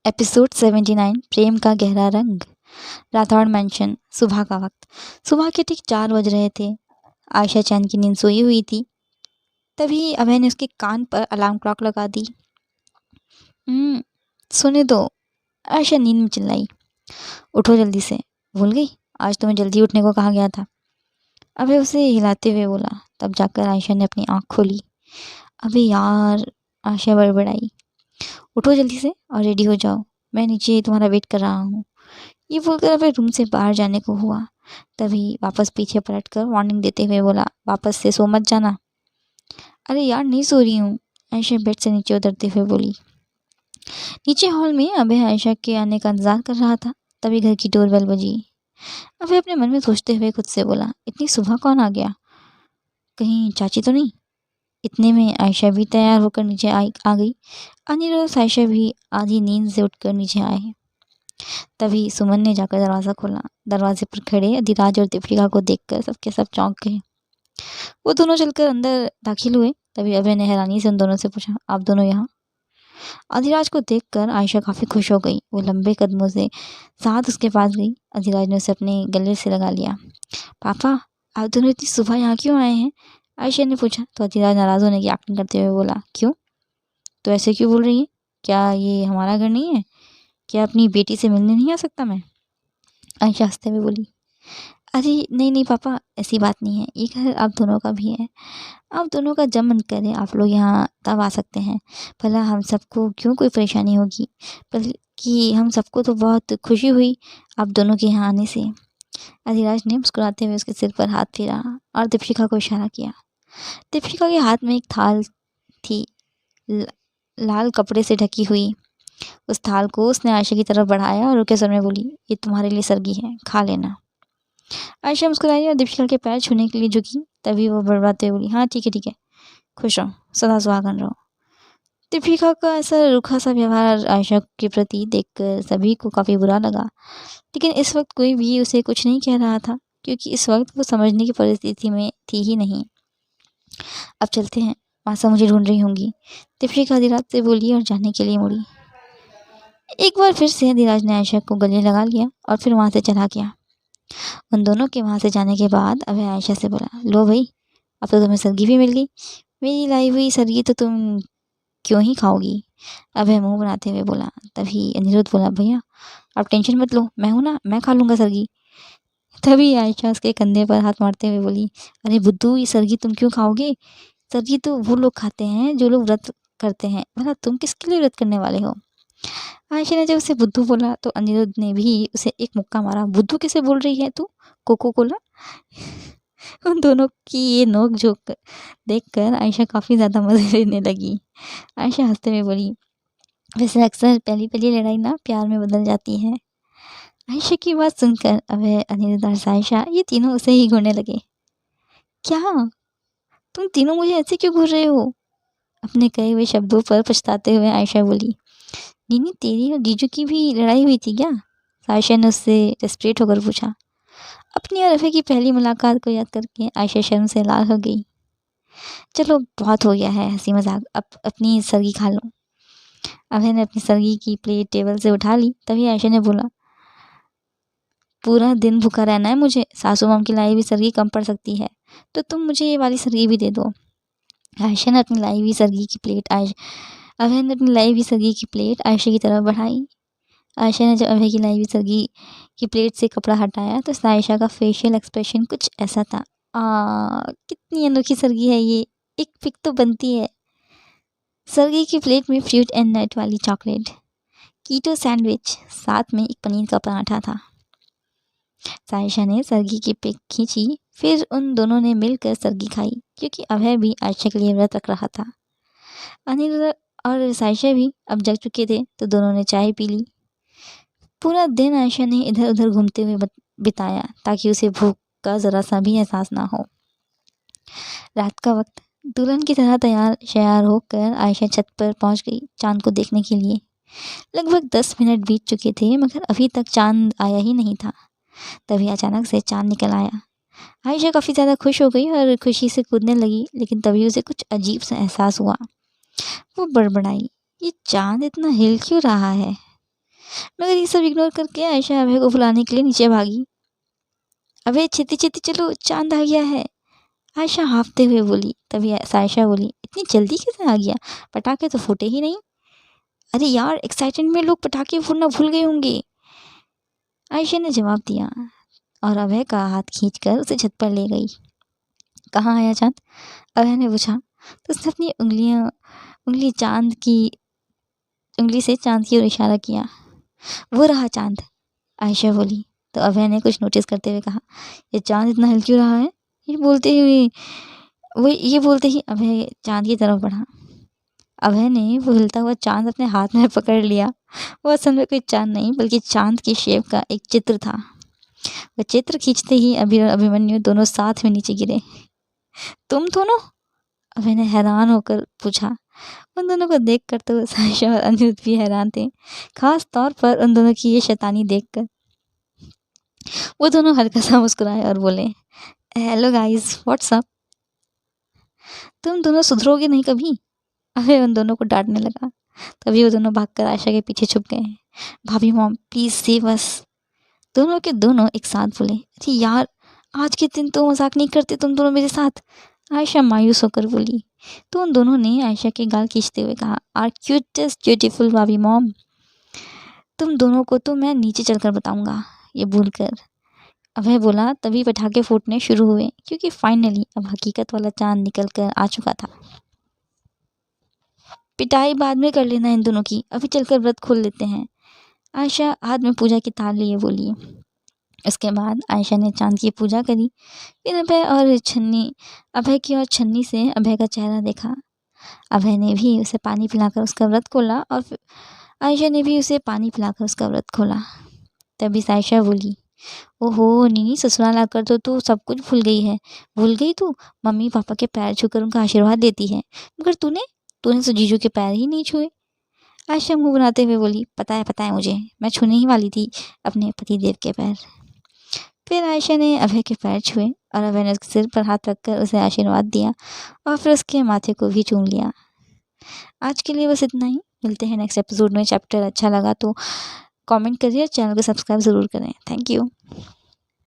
Episode 79 प्रेम का गहरा रंग। राठौड़ मैंशन। सुबह का वक्त। सुबह के ठीक 4 बज रहे थे। आयशा चैन की नींद सोई हुई थी। तभी अभय ने उसके कान पर अलार्म क्लॉक लगा दी। सोने दो, आयशा नींद में चिल्लाई। उठो जल्दी से, भूल गई आज तुम्हें जल्दी उठने को कहा गया था, अभय उसे हिलाते हुए बोला। तब जाकर आयशा ने अपनी आँख खोली। अबे यार, आयशा बड़बड़ाई। उठो जल्दी से और रेडी हो जाओ, मैं नीचे तुम्हारा वेट कर रहा हूँ। ये बोलकर अभय रूम से बाहर जाने को हुआ। तभी वापस पीछे पलटकर वार्निंग देते हुए बोला, वापस से सो मत जाना। अरे यार, नहीं सो रही हूँ, आयशा बेड से नीचे उतरते हुए बोली। नीचे हॉल में अभय आयशा के आने का इंतजार कर रहा था। तभी घर की डोरबेल बजी। अभय अपने मन में सोचते हुए खुद से बोला, इतनी सुबह कौन आ गया, कहीं चाची तो नहीं। इतने में आयशा भी तैयार होकर नीचे आ गई। अनिरुद्ध आयशा भी आधी नींद से उठकर नीचे आए। तभी सुमन ने जाकर दरवाज़ा खोला। दरवाजे पर खड़े अधिराज और दीपिका को देखकर सबके सब चौंक गए। वो दोनों चलकर अंदर दाखिल हुए। तभी अभय ने हैरानी से उन दोनों से पूछा, आप दोनों यहाँ। अधिराज को देखकर आयशा काफ़ी खुश हो गई। वो लंबे कदमों से साथ उसके पास गई। अधिराज ने उसे अपने गले से लगा लिया। पापा, आप दोनों इतनी सुबह यहाँ क्यों आए हैं, आयशा ने पूछा। तो अधिराज नाराज़ होने की एक्टिंग करते हुए बोला, क्यों, तो ऐसे क्यों बोल रही है, क्या ये हमारा घर नहीं है, क्या अपनी बेटी से मिलने नहीं आ सकता मैं। आयशा हंसते हुए बोली, अरे नहीं नहीं पापा, ऐसी बात नहीं है, ये घर आप दोनों का भी है। आप दोनों का जब मन करे आप लोग यहाँ तब आ सकते हैं। भला हम सबको क्यों कोई परेशानी होगी, बल्कि हम सबको तो बहुत खुशी हुई आप दोनों के यहाँ आने से। अधिराज ने मुस्कुराते हुए उसके सिर पर हाथ फेरा और दीपिका को इशारा किया। दीपिका के हाथ में एक थाल थी, लाल कपड़े से ढकी हुई। उस थाल को उसने आयशा की तरफ बढ़ाया और उसके सर में बोली, ये तुम्हारे लिए सरगी है, खा लेना। आयशा मुस्कुराई और दीपिका के पैर छूने के लिए झुकी। तभी वो बड़बड़ाते हुए बोली, हाँ ठीक है, खुश रहो, सदा सुहागन रहो। दीपिका का ऐसा रूखा सा व्यवहार आयशा के प्रति देखकर सभी को काफ़ी बुरा लगा। लेकिन इस वक्त कोई भी उसे कुछ नहीं कह रहा था, क्योंकि इस वक्त वो समझने की परिस्थिति में थी ही नहीं। अब चलते हैं, मासा मुझे ढूंढ रही होंगी, दीपिका अधिराज से बोली और जाने के लिए मुड़ी। एक बार फिर से अधिराज ने आयशा को गले लगा लिया और फिर वहाँ से चला गया। उन दोनों के वहाँ से जाने के बाद अभय आयशा से बोला, लो भाई, अब तो तुम्हें सरगी भी मिल गई। मेरी लाई हुई सरगी तो तुम क्यों ही खाओगी, अभय मुंह बनाते हुए बोला। तभी अनिरुद्ध बोला, भैया आप टेंशन मत लो, मैं हूँ ना, मैं खा लूँगा सरगी। तभी आयशा उसके कंधे पर हाथ मारते हुए बोली, अरे बुद्धू, ये सरगी तुम क्यों खाओगे, सरगी तो वो लोग खाते हैं जो लोग व्रत करते हैं, भला तुम किसके लिए व्रत करने वाले हो। आयशा ने जब उसे बुद्धू बोला तो अनिरुद्ध ने भी उसे एक मुक्का मारा। बुद्धू किसे बोल रही है तू, कोको कोला। उन दोनों की ये नोक झोंक देखकर आयशा काफ़ी ज़्यादा मज़े लेने लगी। आयशा हंसते हुए बोली, वैसे अक्सर पहली पहली लड़ाई ना प्यार में बदल जाती है। आयशा की बात सुनकर अभय, अनिरुद्ध और आयशा ये तीनों उसे ही घूरने लगे। क्या तुम तीनों मुझे ऐसे क्यों घूर रहे हो, अपने कहे हुए शब्दों पर पछताते हुए आयशा बोली। नीनी, तेरी और जीजू की भी लड़ाई हुई थी क्या, आयशा ने उससे डेस्परेट होकर पूछा। अपनी और अभय की पहली मुलाकात को याद करके आयशा शर्म से लाल हो गई। चलो बहुत हो गया है हंसी मजाक, अब अपनी सरगी खा लो। अभय ने अपनी सरगी की प्लेट टेबल से उठा ली। तभी आयशा ने बोला, पूरा दिन भूखा रहना है मुझे, सासू माम की लाई हुई सरगी कम पड़ सकती है, तो तुम मुझे ये वाली सरगी भी दे दो। आयशा ने अपनी लाई हुई सरगी की प्लेट अभय ने अपनी लाई हुई सरगी की प्लेट आयशा की तरफ बढ़ाई। आयशा ने जब अभय की लाई हुई सरगी की प्लेट से कपड़ा हटाया तो आयशा का फेशियल एक्सप्रेशन कुछ ऐसा था, कितनी अनोखी सरगी है ये, एक पिक तो बनती है। सरगी की प्लेट में फ्रूट एंड नट वाली चॉकलेट, कीटो सैंडविच, साथ में एक पनीर का पराठा था। आयशा ने सरगी की पिक खींची, फिर उन दोनों ने मिलकर सरगी खाई, क्योंकि अभय भी आयशा के लिए व्रत रख रहा था। अनिल और आयशा भी अब जग चुके थे तो दोनों ने चाय पी ली। पूरा दिन आयशा ने इधर उधर घूमते हुए बिताया ताकि उसे भूख का ज़रा सा भी एहसास ना हो। रात का वक्त, दुल्हन की तरह तैयार श्यार होकर आयशा छत पर पहुंच गई चांद को देखने के लिए। लगभग 10 मिनट बीत चुके थे मगर अभी तक चांद आया ही नहीं था। तभी अचानक से चांद निकल आया। आयशा काफ़ी ज़्यादा खुश हो गई और खुशी से कूदने लगी, लेकिन तभी उसे कुछ अजीब सा एहसास हुआ। वो बड़बड़ाई, ये चांद इतना हिल क्यों रहा है। मगर ये सब इग्नोर करके आयशा अभय को बुलाने के लिए नीचे भागी। अभय छेती छेती चलो, चांद आ गया है, आयशा हाँफते हुए बोली। तभी सायशा बोली, इतनी जल्दी कैसे आ गया, पटाखे तो फूटे ही नहीं। अरे यार, एक्साइटमेंट में लोग पटाखे फोड़ना भूल गए होंगे, आयशा ने जवाब दिया और अभय का हाथ खींचकर उसे छत पर ले गई। कहाँ आया चांद, अभय ने पूछा तो उसने अपनी उंगली से चांद की ओर इशारा किया। वो रहा चांद, आयशा बोली। तो अभय ने कुछ नोटिस करते हुए कहा, ये चांद इतना हिल क्यों रहा है। ये बोलते ही अभय चांद की तरफ बढ़ा। अभय ने वो हिलता हुआ चांद अपने हाथ में पकड़ लिया। वो असल में कोई चांद नहीं बल्कि चांद की शेप का एक चित्र था। वह चित्र खींचते ही अभि और अभिमन्यु दोनों साथ में नीचे गिरे। तुम दोनों, अभय ने हैरान होकर पूछा। उन दोनों को देखकर तो सायशा और अनिरुद्ध भी हैरान थे, खास तौर पर उन दोनों की ये शैतानी देखकर। वो दोनों हल्का सा मुस्कुराए और बोले, हेलो गाइस, व्हाट्स अप। तुम दोनों सुधरोगे नहीं कभी, अभय उन दोनों को डांटने लगा। तभी वो दोनों भागकर आयशा के पीछे छुप गए। भाभी मॉम प्लीज सेव अस, दोनों के दोनों एक साथ बोले। अरे यार, आज के दिन तो मजाक नहीं करते तुम दोनों मेरे साथ, आयशा मायूस होकर बोली। तो उन दोनों ने आयशा के गाल खींचते हुए कहा, आर क्यूटेस्ट ब्यूटीफुल भाभी मॉम, तुम दोनों को तो मैं नीचे चलकर बताऊंगा। ये भूलकर अभय बोला। तभी पटाखे फूटने शुरू हुए क्योंकि फाइनली अब हकीकत वाला चांद निकल कर आ चुका था। पिटाई बाद में कर लेना इन दोनों की, अभी चलकर व्रत खोल लेते हैं, आयशा हाथ में पूजा की थाल लिए बोली। उसके बाद आयशा ने चांद की पूजा करी। फिर अभय की और छन्नी से अभय का चेहरा देखा। अभय ने भी उसे पानी पिलाकर उसका व्रत खोला और फिर आयशा ने भी उसे पानी पिलाकर उसका व्रत खोला। तभी सायशा बोली, ओहो नीनी, ससुराल आकर तो तू सब कुछ भूल गई है। भूल गई तू मम्मी पापा के पैर छूकर उनका आशीर्वाद देती है, मगर तूने तो जीजू के पैर ही नहीं छुए। आयशा मुंह बनाते हुए बोली, पता है मुझे, मैं छूने ही वाली थी अपने पतिदेव के पैर। फिर आयशा ने अभय के पैर छुए और अभय ने उसके सिर पर हाथ रखकर उसे आशीर्वाद दिया और फिर उसके माथे को भी चूम लिया। आज के लिए बस इतना ही, मिलते हैं नेक्स्ट एपिसोड में। चैप्टर अच्छा लगा तो कमेंट करिए, चैनल को सब्सक्राइब ज़रूर करें। Thank you.